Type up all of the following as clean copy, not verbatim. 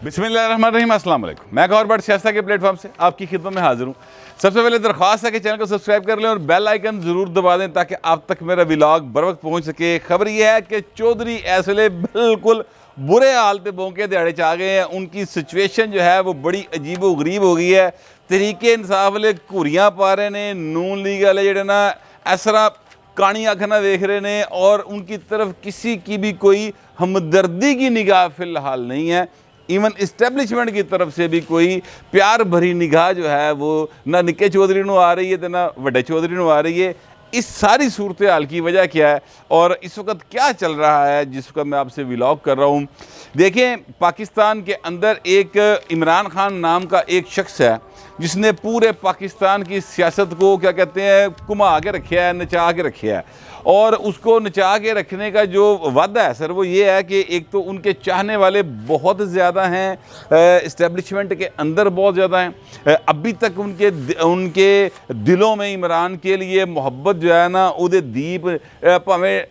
बिस्मिल्लाहिर्रहमानिर्रहीम, अस्सलाम वालेकुम। मैं गौर बट सियासत के प्लेटफॉर्म से आपकी खिदमत में हाजिर हूँ। सबसे पहले दरख्वास्त है कि चैनल को सब्सक्राइब कर लें और बेल आइकन ज़रूर दबा दें ताकि आप तक मेरा व्लॉग बर वक्त पहुँच सके। खबर यह है कि चौधरी इस वेले बिल्कुल बुरे हाल पे भौंके दिहाड़े च आ गए हैं। उनकी सिचुएशन जो है वो बड़ी अजीब व गरीब हो गई है। तहरीके इंसाफ वाले घूरियाँ पा रहे ने, नून लीग वाले जेडे ना इस तरह कानी अख ना देख रहे ने और उनकी तरफ किसी की भी कोई हमदर्दी की निगाह फ़िलहाल नहीं है। इवन इस्टेब्लिशमेंट की तरफ से भी कोई प्यार भरी निगाह जो है वो ना निक्के चौधरी नूं आ रही है तो ना वड्डे चौधरी नूं आ रही है। इस सारी सूरत हाल की वजह क्या है और इस वक्त क्या चल रहा है जिस वक्त मैं आपसे व्लॉग कर रहा हूँ। देखें, पाकिस्तान के अंदर एक इमरान खान नाम का एक शख्स है जिसने पूरे पाकिस्तान की सियासत को क्या कहते हैं घुमा के रखा है, नचा के रखा है। और उसको नचा के रखने का जो वादा है सर वो ये है कि एक तो उनके चाहने वाले बहुत ज़्यादा हैं, इस्टेब्लिशमेंट के अंदर बहुत ज़्यादा हैं। अभी तक उनके दिलों में इमरान के लिए मोहब्बत जो है ना उहदे दीप भावें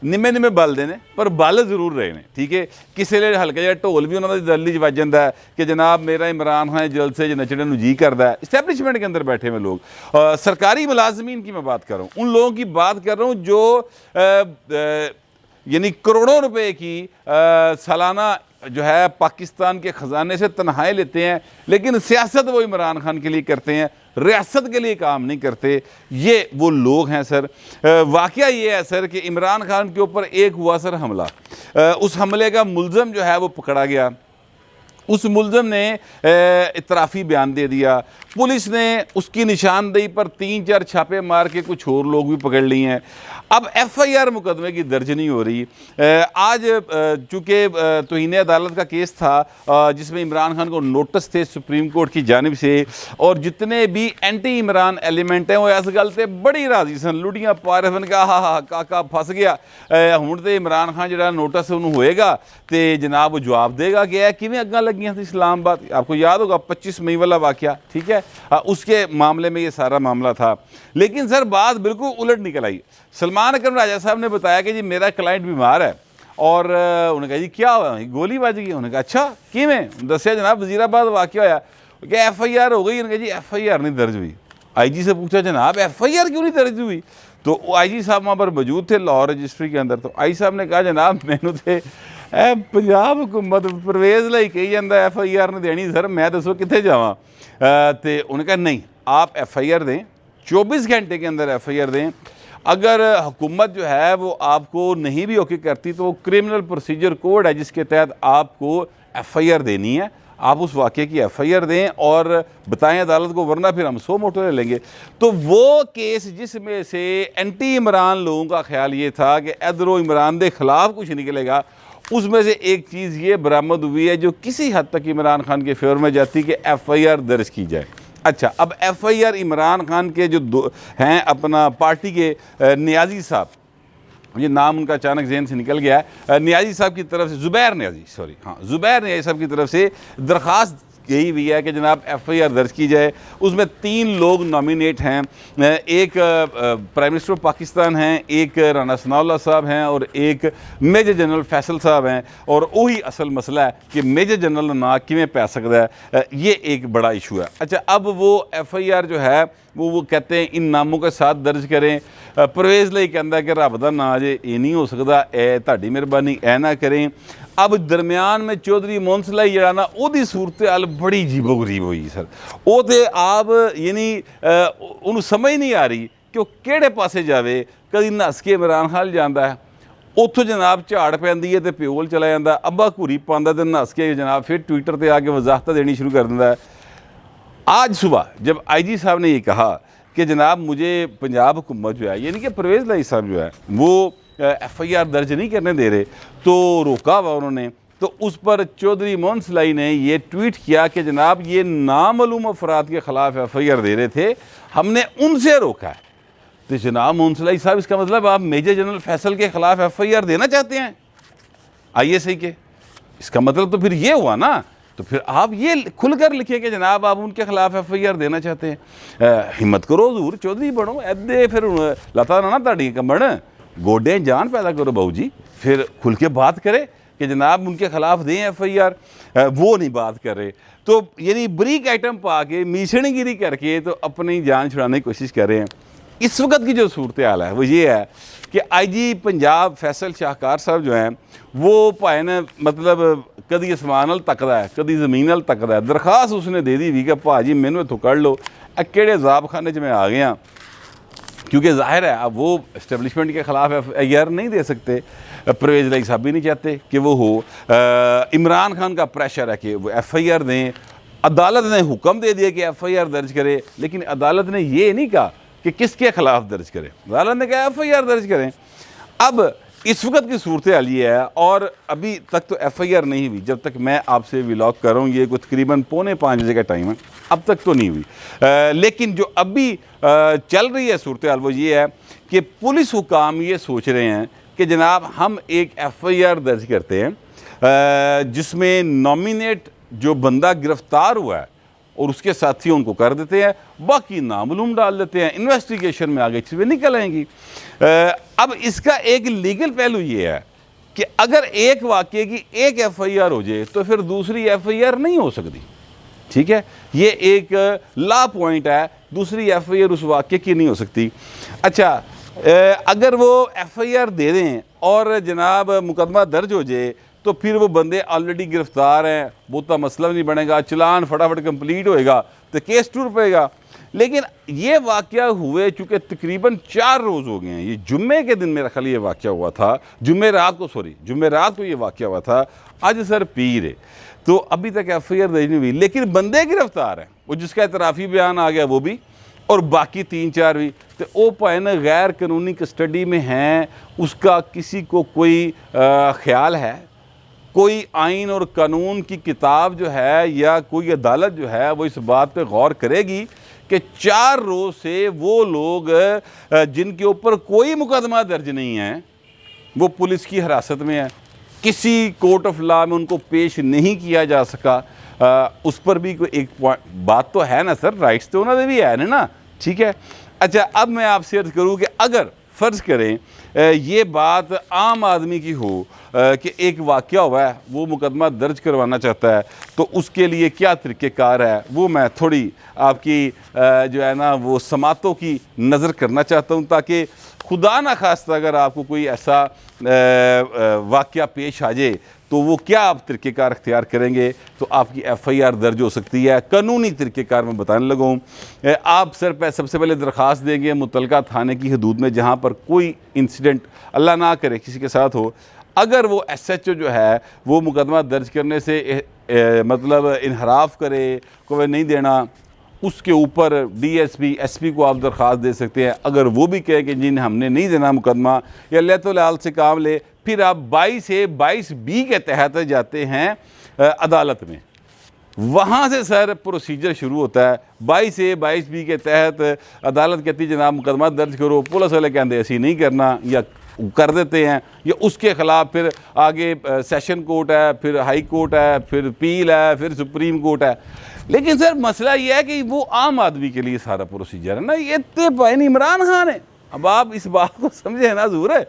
निमे निमे बल देने पर बल जरूर रहे हैं। ठीक है, किसी वे हल्का जिहा ढोल भी उन्होंने दिल च वज जाता है कि जनाब मेरा इमरान खान जलसे च नचने नूं जी करता है। इस्टेब्लिशमेंट के अंदर बैठे हुए लोग, सरकारी मुलाजमीन की मैं बात कर रहा हूँ, उन लोगों की बात कर रहा हूँ जो यानी करोड़ों रुपए की सालाना जो है पाकिस्तान के ख़जाने से तनख्वाहें लेते हैं, लेकिन सियासत वो इमरान खान के लिए करते हैं, रियासत के लिए काम नहीं करते। ये वो लोग हैं सर। वाक़या ये है सर कि इमरान खान के ऊपर एक हुआ सर हमला। उस हमले का मुल्ज़म जो है वो पकड़ा गया। उस मुल्ज़म ने इतराफ़ी बयान दे दिया। पुलिस ने उसकी निशानदेही पर 3-4 छापे मार के कुछ और लोग भी पकड़ लिए हैं। अब FIR मुकदमे की दर्ज नहीं हो रही। आज चूँकि तौहीन अदालत का केस था जिसमें इमरान खान को नोटिस थे सुप्रीम कोर्ट की जानिब से और जितने भी एंटी इमरान एलिमेंट हैं वो इस गल से बड़ी राजी सन, लुड़ियाँ पा रहे सन, कहा हा काका फस गया हुण तो इमरान खान जो नोटिस उन्होंने होएगा तो जनाब वो जवाब देगा कि किवें अग्गां लगियां थी इस्लामाबाद। आपको याद होगा 25 मई वाला वाक़या, ठीक है, उसके मामले में ये सारा मामला था। लेकिन सर बात बिल्कुल उलट निकल आई। सलमान अकरम राजा साहब ने बताया कि जी मेरा क्लाइंट बीमार है और उन्होंने कहा जी क्या हुआ, गोली बज गई। उन्होंने कहा अच्छा किवें, दसिया जनाब वजीराबाद वाक़या होया कि FIR हो गई। उन्होंने कहा जी FIR नहीं दर्ज हुई। IG से पूछा जनाब FIR क्यों नहीं दर्ज हुई, तो IG साहब वहाँ पर मौजूद थे लाहौर रजिस्ट्री के अंदर। तो IG साहब ने कहा जनाब मैनू तो पंजाब हुकूमत परवेज़ लाई कही जाता FIR नहीं देनी सर, मैं दसो कितने जावां। तो उन्होंने कहा नहीं आप FIR दें, 24 घंटे के अंदर FIR दें। अगर हुकूमत जो है वो आपको नहीं भी ओके करती तो वो क्रिमिनल प्रोसीजर कोड है जिसके तहत आपको FIR देनी है। आप उस वाक़े की FIR दें और बताएं अदालत को, वरना फिर हम 100 मोटो ले लेंगे। तो वो केस जिसमें से एंटी इमरान लोगों का ख्याल ये था कि इधरों इमरान के ख़िलाफ़ कुछ निकलेगा, उसमें से एक चीज़ ये बरामद हुई है जो किसी हद तक इमरान खान के फेवर में जाती कि FIR दर्ज की जाए। अच्छा, अब FIR इमरान खान के जो हैं अपना पार्टी के नियाज़ी साहब, ये नाम उनका अचानक जहन से निकल गया है, नियाज़ी साहब की तरफ से ज़ुबैर नियाज़ी साहब की तरफ से दरख्वास्त यही भी है कि जनाब FIR दर्ज की जाए। उसमें 3 लोग नॉमिनेट हैं, एक प्राइम मिनिस्टर ऑफ पाकिस्तान हैं, एक राना सनाउल्लाह साहब हैं और एक मेजर जनरल फैसल साहब हैं। और वही असल मसला है कि मेजर जनरल ना किवें पै सकता है, ये एक बड़ा इशू है। अच्छा, अब वो FIR जो है वो कहते हैं इन नामों के साथ दर्ज करें। परवेज़ लाई कहता है कि रब दा नां जे ये नहीं हो सकता, ए तुहाडी मेहरबानी ए ना करें। अब दरम्यान में चौधरी मोहनसलाई जरा ना उहदी सूरत हाल बड़ी अजीबो गरीब हुई सर। वो तो आप यानी उन्होंने समझ नहीं आ रही कि वो किहड़े पासे जावे। कभी नस के इमरान खान जाता है, उत्थों जनाब झाड़ पैंदी है तो प्योल चला जाता, अब्बा घूरी पाँदा तो नस के जनाब फिर ट्विटर पर आके वजाहत देनी शुरू कर देता है। आज सुबह जब IG साहब ने ये कहा कि जनाब मुझे पंजाब हुकूमत जो है यानी कि परवेज़ लाई साहब जो है वो FIR दर्ज नहीं करने दे रहे, तो रोका हुआ उन्होंने। तो उस पर चौधरी मोहनसलाई ने ये ट्वीट किया कि जनाब ये नामालूम अफराद के ख़िलाफ़ FIR दे रहे थे, हमने उनसे रोका है। तो जनाब मोहनसलाई साहब इसका मतलब आप मेजर जनरल फैसल के ख़िलाफ़ FIR देना चाहते हैं ISI के, इसका मतलब तो फिर ये हुआ ना, तो फिर आप ये खुलकर लिखिए कि जनाब आप उनके खिलाफ FIR देना चाहते हैं। हिम्मत करो हजूर चौधरी बनो, ऐदे फिर लता ना ताड़ी कंबण गोडे जान पैदा करो बहू जी, फिर खुल के बात करे कि जनाब उनके ख़िलाफ़ दें FIR, वो नहीं बात कर रहे। तो यानी ब्रीक आइटम पा के मीसणगिरी करके तो अपनी जान छुड़ाने की कोशिश कर रहे हैं। इस वक्त की जो सूरत हाल है वो ये है कि IG पंजाब फैसल शाहकार साहब जो हैं वो भाई ने मतलब कभी आसमान वाल तकदा है, कभी ज़मीन वाल तकदा है। दरखास्त उसने दे दी भी कि भाजी मैनू इत्थों कढ़ लो, केड़े ज़ाबखाने च मैं आ गया, क्योंकि ज़ाहिर है अब वो इस्टेबलिशमेंट के ख़िलाफ़ FIR नहीं दे सकते। परवेज़ इलाही साहब भी नहीं चाहते कि वो हो। इमरान खान का प्रेशर है कि वो FIR दें। अदालत ने हुक्म दे दिया कि FIR दर्ज करे, लेकिन अदालत ने ये नहीं कहा कि किसके ख़िलाफ़ दर्ज करें। अदालत ने कहा FIR दर्ज करें। अब इस वक्त की सूरत हाल ये है, और अभी तक तो FIR नहीं हुई। जब तक मैं आपसे व्लॉग कर रहा हूँ, ये कुछ तकरीबन 4:45 बजे का टाइम है, अब तक तो नहीं हुई। लेकिन जो अभी चल रही है सूरत हाल वो ये है कि पुलिस हुकाम ये सोच रहे हैं कि जनाब हम एक FIR दर्ज करते हैं जिसमें नॉमिनेट जो बंदा गिरफ्तार हुआ है और उसके साथी उनको कर देते हैं, बाकी नामालूम डाल देते हैं, इन्वेस्टिगेशन में आगे चीज़ें निकल आएंगी। अब इसका एक लीगल पहलू ये है कि अगर एक वाक़े की एक FIR हो जाए तो फिर दूसरी FIR नहीं हो सकती। ठीक है, ये एक लॉ पॉइंट है, दूसरी FIR उस वाक़े की नहीं हो सकती। अच्छा, अगर वो FIR दे दें और जनाब मुकदमा दर्ज हो जाए तो फिर वो बंदे ऑलरेडी गिरफ्तार हैं, बहुता मसला नहीं बनेगा, चलान फटाफट कंप्लीट होएगा तो केस टूर पेगा। लेकिन ये वाक़या हुए चूँकि तकरीबन 4 रोज़ हो गए हैं। ये जुम्मे के दिन मेरा ख्याल ये वाक़या हुआ था, जुम्मेरात को ये वाक़या हुआ था। आज सर पीर है, तो अभी तक FIR दर्ज नहीं हुई, लेकिन बंदे गिरफ्तार हैं। वो जिसका एतराफ़ी बयान आ गया वो भी, और बाकी 3-4 भी। तो वो भाई ना गैर कानूनी कस्टडी में हैं, उसका किसी को कोई ख्याल है? कोई आइन और कानून की किताब जो है या कोई अदालत जो है वो इस बात पे गौर करेगी कि 4 रोज़ से वो लोग जिनके ऊपर कोई मुकदमा दर्ज नहीं है वो पुलिस की हिरासत में है, किसी कोर्ट ऑफ लॉ में उनको पेश नहीं किया जा सका। उस पर भी कोई एक बात तो है ना सर, राइट्स तो उन्होंने भी है ना। ठीक है, अच्छा अब मैं आपसे अर्ज़ करूँ कि अगर फ़र्ज़ करें ये बात आम आदमी की हो कि एक वाक़या हुआ है, वो मुकदमा दर्ज करवाना चाहता है, तो उसके लिए क्या तरीक़ेकार है, वो मैं थोड़ी आपकी जो है ना वो समातों की नज़र करना चाहता हूँ, ताकि खुदा ना खास्ता अगर आपको कोई ऐसा वाक़या पेश आ जाए तो वो क्या आप तरीक़ेकार अख्तियार करेंगे, तो आपकी FIR दर्ज हो सकती है। कानूनी तरीक़ेकार मैं बताने लगा हूँ। आप सर पे सबसे पहले दरख्वास्त देंगे मुतलका थाने की हदूद में जहाँ पर कोई इंसिडेंट अल्लाह ना करे किसी के साथ हो। अगर वो SHO जो है वो मुकदमा दर्ज करने से मतलब इनहराफ करे, कोई नहीं देना, उसके ऊपर DSP SP को आप दरख्वास्त दे सकते हैं। अगर वो भी कहे कि जी हमने नहीं देना मुकदमा या लैतुल से काम ले, फिर आप 22A-22B के तहत जाते हैं अदालत में। वहाँ से सर प्रोसीजर शुरू होता है। 22A-22B के तहत अदालत कहती है जनाब मुकदमा दर्ज करो, पुलिस वाले कहते ऐसी नहीं करना या कर देते हैं, या उसके ख़िलाफ़ फिर आगे सेशन कोर्ट है, फिर हाई कोर्ट है, फिर अपील है, फिर सुप्रीम कोर्ट है। लेकिन सर मसला ये है कि वो आम आदमी के लिए सारा प्रोसीजर है ना, ये तो भाई इमरान खान है। अब आप इस बात को समझे ना ज़रूर है,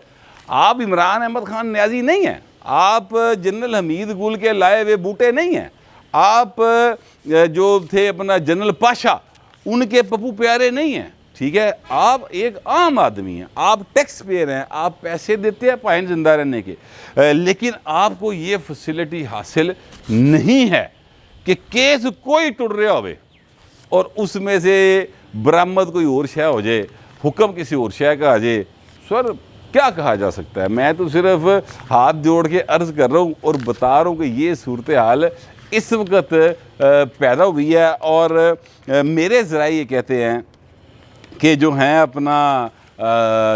आप इमरान अहमद खान न्याजी नहीं हैं, आप जनरल हमीद गुल के लाए हुए बूटे नहीं हैं, आप जो थे अपना जनरल पाशा उनके पप्पू प्यारे नहीं हैं। ठीक है, आप एक आम आदमी हैं, आप टैक्स पेयर हैं, आप पैसे देते हैं पाइन जिंदा रहने के, लेकिन आपको ये फैसिलिटी हासिल नहीं है कि केस कोई टुट रहा हो और उसमें से बरामद कोई और शय हो जाए, हुक्म किसी और शय का आ जाए। सर क्या कहा जा सकता है, मैं तो सिर्फ हाथ जोड़ के अर्ज़ कर रहा हूँ और बता रहा हूँ कि ये सूरत हाल इस वक्त पैदा हुई है। और मेरे ज़रा ये कहते हैं कि जो हैं अपना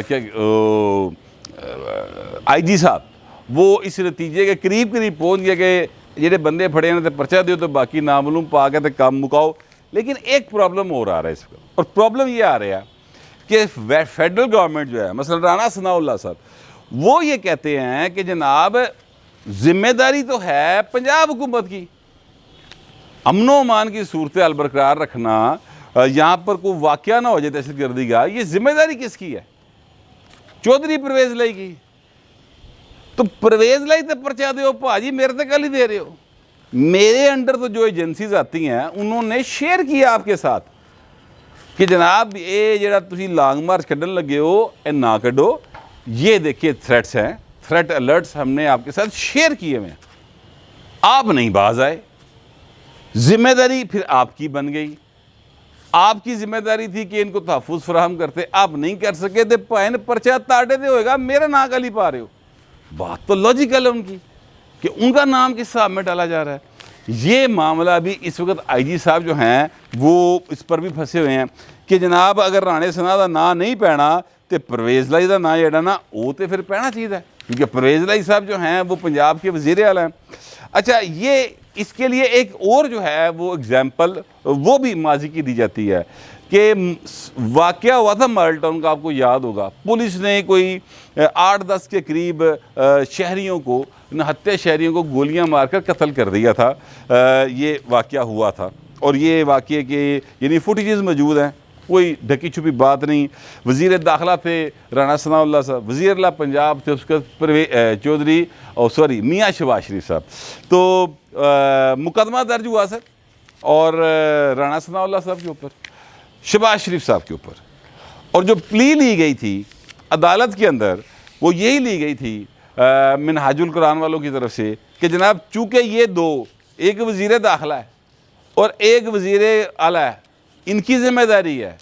क्या IG साहब वो इस नतीजे के करीब पहुँच गए कि जेडे बंदे फड़े हैं तो पर्चा दो तो बाकी नामालूम पा के तो काम मुकाओ। लेकिन एक प्रॉब्लम और आ रहा है इसका, और प्रॉब्लम ये आ रहा है कि फेडरल गवर्नमेंट जो है मसलन राना सनाउल्लाह साहब वो ये कहते हैं कि जनाब जिम्मेदारी तो है पंजाब हुकूमत की, अमनो अमान की सूरत हाल बरकरार रखना, यहाँ पर कोई वाक़या ना हो जाए दहशतगर्दी का, ये जिम्मेदारी किसकी है? चौधरी परवेज़ इलाही की। तो परवेज लाई तो पर्चा दो भाजी, मेरे तो कल ही दे रहे हो। मेरे अंडर तो जो एजेंसीज आती हैं उन्होंने शेयर किया आपके साथ कि जनाब ये जरा तुसी लॉन्ग मार्च कढ़न लगे हो, ये ना कढ़ो, ये देखिए थ्रेट्स हैं, थ्रेट अलर्ट्स हमने आपके साथ शेयर किए हुए हैं, आप नहीं बाज आए। जिम्मेदारी फिर आपकी बन गई, आपकी जिम्मेदारी थी कि इनको तहफ़्फ़ुज़ फराहम करते, आप नहीं कर सके थे, भाई ने पर्चा ताड़े दे होएगा, मेरा ना गली पा रहे हो। बात तो लॉजिकल है उनकी कि उनका नाम किस हिसाब में डाला जा रहा है। ये मामला भी इस वक्त आईजी साहब जो हैं वो इस पर भी फंसे हुए हैं कि जनाब अगर राणे सना का ना नहीं पैना तो परवेज लाई का ना जेड़ा ना वो तो फिर पैना चाहिए, क्योंकि परवेज लाई साहब जो हैं वो पंजाब के वज़ीर आला हैं। अच्छा, ये इसके लिए एक और जो है वो एग्जाम्पल वो भी माजी की दी जाती है कि वाक़या हुआ था मॉडल टाउन का, आपको याद होगा, पुलिस ने कोई 8-10 के करीब शहरियों को, नहत्ते शहरियों को गोलियां मारकर कत्ल कर दिया था। ये वाक़या हुआ था और ये वाक़े के यानी फुटेजेस मौजूद हैं, कोई ढकी छुपी बात नहीं। वज़ीर दाखिला थे राणा सनाउल्लाह साहब, वज़ीर अला पंजाब थे उसके चौधरी और सॉरी मियाँ शहबाज शरीफ साहब। तो मुकदमा दर्ज हुआ सर और राणा सनाउल्लाह साहब के ऊपर, शहबाज शरीफ साहब के ऊपर, और जो प्ली ली गई थी अदालत के अंदर वो यही ली गई थी मिनहाजुल कुरान वालों की तरफ से कि जनाब चूँकि ये दो, एक वज़ीर दाखिला है और एक वज़ीर आला है, इनकी ज़िम्मेदारी है,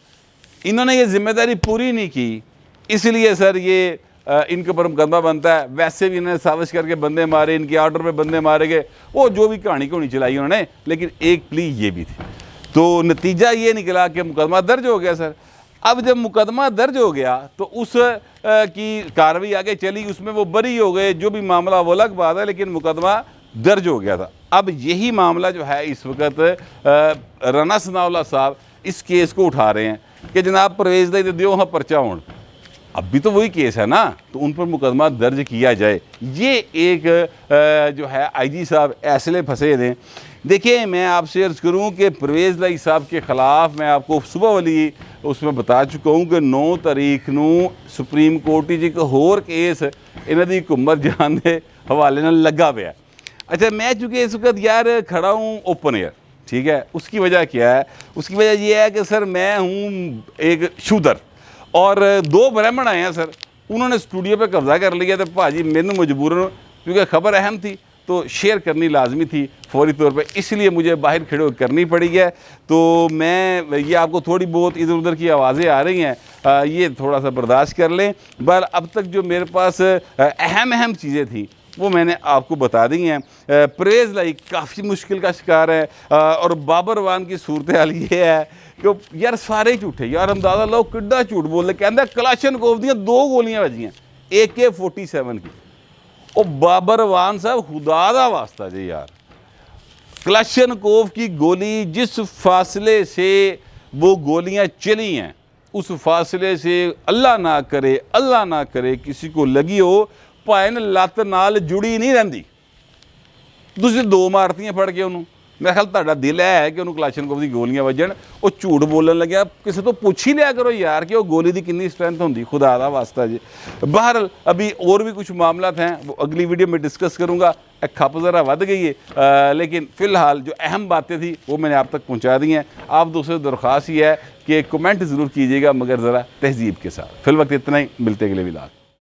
इन्होंने ये ज़िम्मेदारी पूरी नहीं की, इसलिए सर ये इनके ऊपर मुकदमा बनता है। वैसे भी इन्होंने साजिश करके बंदे मारे, इनके आर्डर पे बंदे मारे गए, वो जो भी कहानी चलाई उन्होंने, लेकिन एक प्ली ये भी थी। तो नतीजा ये निकला कि मुकदमा दर्ज हो गया सर। अब जब मुकदमा दर्ज हो गया तो उस की कार्रवाई आगे चली, उसमें वो बरी हो गए, जो भी मामला वो अलग बात है, लेकिन मुकदमा दर्ज हो गया था। अब यही मामला जो है इस वक्त राणा सनाउल्लाह साहब इस केस को उठा रहे हैं कि जनाब परवेज लाई दियो हाँ पर्चा हों, अब भी तो वही केस है ना, तो उन पर मुकदमा दर्ज किया जाए। ये एक जो है आईजी साहब ऐसे फंसे दें। देखिए, मैं आपसे अर्ज़ करूं कि परवेज लाई साहब के ख़िलाफ़ मैं आपको सुबह वाली उसमें बता चुका हूं कि 9 तारीख ਨੂੰ सुप्रीम कोर्ट च एक होर केस इन्हां दी हुकूमत जान के हवाले नाल लगा पिया। अच्छा, मैं चूँकि इस वक्त यार खड़ा हूँ ओपन एयर, ठीक है, उसकी वजह क्या है? उसकी वजह यह है कि सर मैं हूँ एक शूदर और 2 ब्राह्मण आए हैं सर, उन्होंने स्टूडियो पे कब्जा कर लिया। तो भाजी मैंने मजबूरन, क्योंकि ख़बर अहम थी तो शेयर करनी लाजमी थी फौरी तौर पे, इसलिए मुझे बाहर खड़े होकर करनी पड़ी है। तो मैं ये आपको थोड़ी बहुत इधर उधर की आवाज़ें आ रही हैं, ये थोड़ा सा बर्दाश्त कर लें। पर अब तक जो मेरे पास अहम चीज़ें थी वो मैंने आपको बता दी हैं। परवेज लाई काफ़ी मुश्किल का शिकार है और बाबर वान की सूरत हाल ये है कि यार सारे झूठे, यार अंदाज़ा लो किड्डा झूठ बोल, कहता कलाशनकोव दी 2 गोलियां वजियां AK-47 की। ओ बाबर वान साहब खुदा दा वास्ता जी यार, कलाशनकोव की गोली जिस फासले से वो गोलियां चली हैं उस फासले से अल्लाह ना करे किसी को लगी हो, भाएं लत्त नाल जुड़ी नहीं रहिंदी, तुसीं 2 मारतियां फड़ के उन्होंने। मेरा ख्याल तुहाडा दिल है कि उन्होंने कलाशनकोव की गोलियां वजन, वो झूठ बोलन लग्या, किसी तो पुछ ही लिया करो यार कि वो गोली की कितनी स्ट्रेंथ होंगी, खुदा दा वास्ता जी। बहरहाल अभी और भी कुछ मामलात हैं, वो अगली वीडियो में डिस्कस करूँगा। खप ज़रा वध गई है, लेकिन फ़िलहाल जो अहम बातें थी वो मैंने आप तक पहुँचा दी हैं। आप दोस्तों दरख्वास्त ही है कि कमेंट ज़रूर कीजिएगा, मगर ज़रा तहज़ीब के साथ। फिल वक्त इतना ही, मिलते अगले विलाग।